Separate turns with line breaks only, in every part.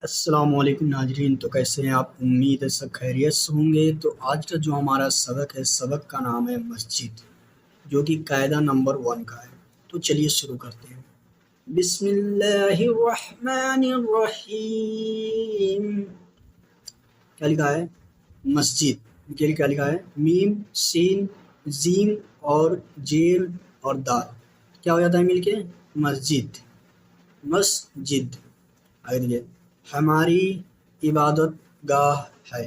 السلام علیکم ناظرین، تو کیسے ہیں آپ؟ امید ہے سب خیریت سے ہوں گے۔ تو آج کا جو ہمارا سبق ہے، سبق کا نام ہے مسجد، جو کہ قاعدہ نمبر 1 کا ہے۔ تو چلیے شروع کرتے ہیں۔ بسم اللہ الرحمن الرحیم۔ کیا لکھا ہے؟ مسجد۔ کیا لکھا ہے؟ میم، سین، زیم اور جیم اور دال کیا ہو جاتا ہے مل کے؟ مسجد۔ مسجد آگے دیکھیے، ہماری عبادت گاہ ہے۔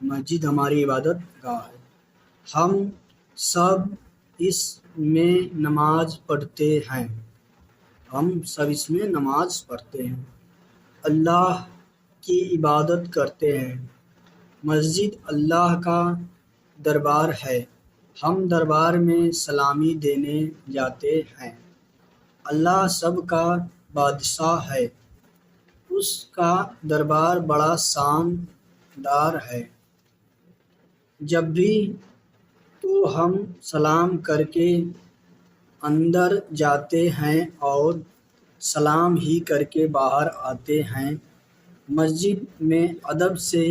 مسجد ہماری عبادت گاہ ہے۔ ہم سب اس میں نماز پڑھتے ہیں۔ ہم سب اس میں نماز پڑھتے ہیں۔ اللہ کی عبادت کرتے ہیں۔ مسجد اللہ کا دربار ہے۔ ہم دربار میں سلامی دینے جاتے ہیں۔ اللہ سب کا بادشاہ ہے۔ اس کا دربار بڑا شاندار ہے۔ جب بھی تو ہم سلام کر کے اندر جاتے ہیں اور سلام ہی کر کے باہر آتے ہیں۔ مسجد میں ادب سے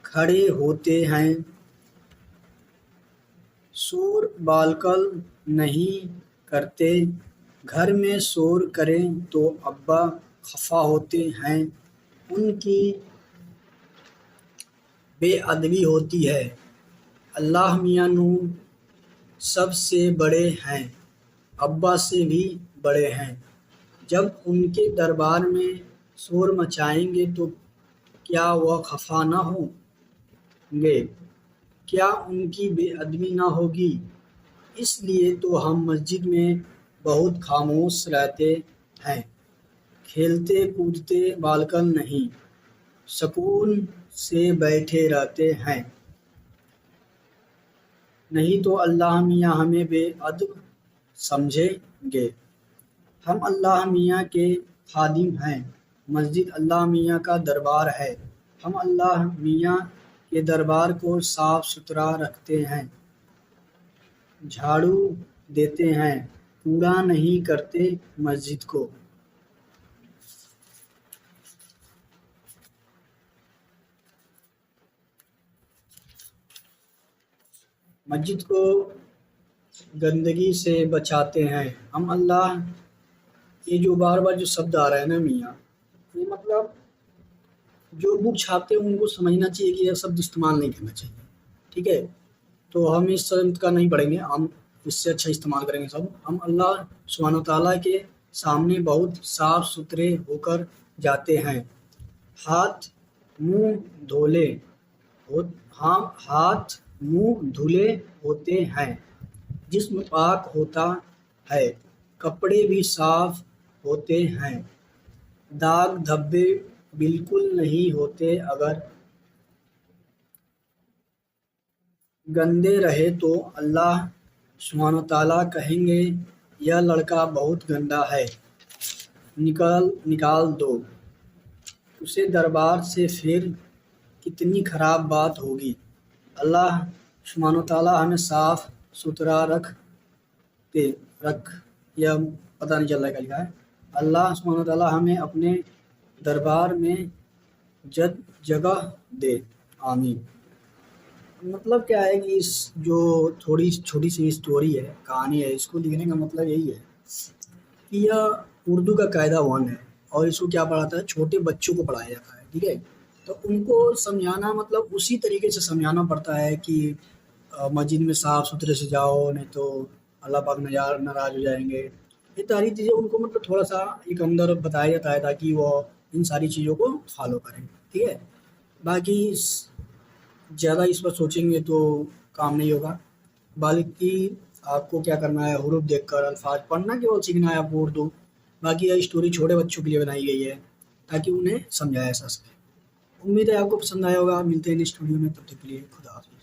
کھڑے ہوتے ہیں۔ شور بالکل نہیں کرتے۔ گھر میں شور کریں تو ابا خفا ہوتے ہیں۔ ان کی بے ادبی ہوتی ہے۔ اللہ میاں نون سب سے بڑے ہیں، ابا سے بھی بڑے ہیں۔ جب ان کے دربار میں شور مچائیں گے تو کیا وہ خفا نہ ہوں گے؟ کیا ان کی بے ادبی نہ ہوگی؟ اس لیے تو ہم مسجد میں بہت خاموش رہتے ہیں، کھیلتے کودتے بالکل نہیں، سکون سے بیٹھے رہتے ہیں۔ نہیں تو اللہ میاں ہمیں بے ادب سمجھیں گے۔ ہم اللہ میاں کے خادم ہیں۔ مسجد اللہ میاں کا دربار ہے۔ ہم اللہ میاں کے دربار کو صاف ستھرا رکھتے ہیں، جھاڑو دیتے ہیں، کوڑا نہیں کرتے۔ مسجد کو گندگی سے بچاتے ہیں۔ ہم اللہ، یہ جو بار بار جو شبد آ رہا ہے نا میاں، یہ مطلب جو بک چھاپتے ہیں ان کو سمجھنا چاہیے کہ یہ شبد استعمال نہیں کرنا چاہیے، ٹھیک ہے؟ تو ہم اس شبد کا نہیں پڑھیں گے، ہم اس سے اچھا استعمال کریں گے سب۔ ہم اللہ سبحانہ و تعالیٰ کے سامنے بہت صاف ستھرے ہو کر جاتے ہیں۔ ہاتھ منہ دھلے ہوتے ہیں، جسم پاک ہوتا ہے، کپڑے بھی صاف ہوتے ہیں، داغ دھبے بالکل نہیں ہوتے۔ اگر گندے رہے تو اللہ سبحانہ و تعالیٰ کہیں گے یہ لڑکا بہت گندا ہے، نکال دو اسے دربار سے۔ پھر کتنی خراب بات ہوگی۔ اللہ سبحانہ و تعالیٰ ہمیں صاف ستھرا رکھ یا پتہ نہیں چل رہا ہے کیا لکھا ہے۔ اللہ سبحانہ و تعالیٰ ہمیں اپنے دربار میں جگہ دے، آمین۔ مطلب کیا ہے کہ اس جو تھوڑی چھوٹی سی اسٹوری ہے، کہانی ہے، اس کو لکھنے کا مطلب یہی ہے کہ یہ اردو کا قاعدہ 1 ہے، اور اس کو کیا پڑھاتا ہے؟ چھوٹے بچوں کو پڑھایا جاتا ہے، ٹھیک ہے؟ تو ان کو سمجھانا مطلب اسی طریقے سے سمجھانا پڑتا ہے کہ مسجد میں صاف ستھرے سے جاؤ، نہیں تو اللہ پاک ناراض ہو جائیں گے۔ یہ ساری چیزیں ان کو مطلب تھوڑا سا ایک اندر بتایا جاتا ہے تاکہ وہ ان ساری چیزوں کو فالو کریں، ٹھیک ہے؟ باقی زیادہ اس پر سوچیں گے تو کام نہیں ہوگا، بلکہ آپ کو کیا کرنا ہے؟ حروف دیکھ کر الفاظ پڑھنا کے بعد سیکھنا ہے آپ کو اردو۔ باقی یہ اسٹوری چھوٹے بچوں کے لیے بنائی گئی ہے تاکہ انہیں سمجھایا جا سکے۔ امید ہے آپ کو پسند آیا ہوگا۔ ملتے ہیں نیکسٹ ویڈیو میں، تب تک کے لیے خدا حافظ۔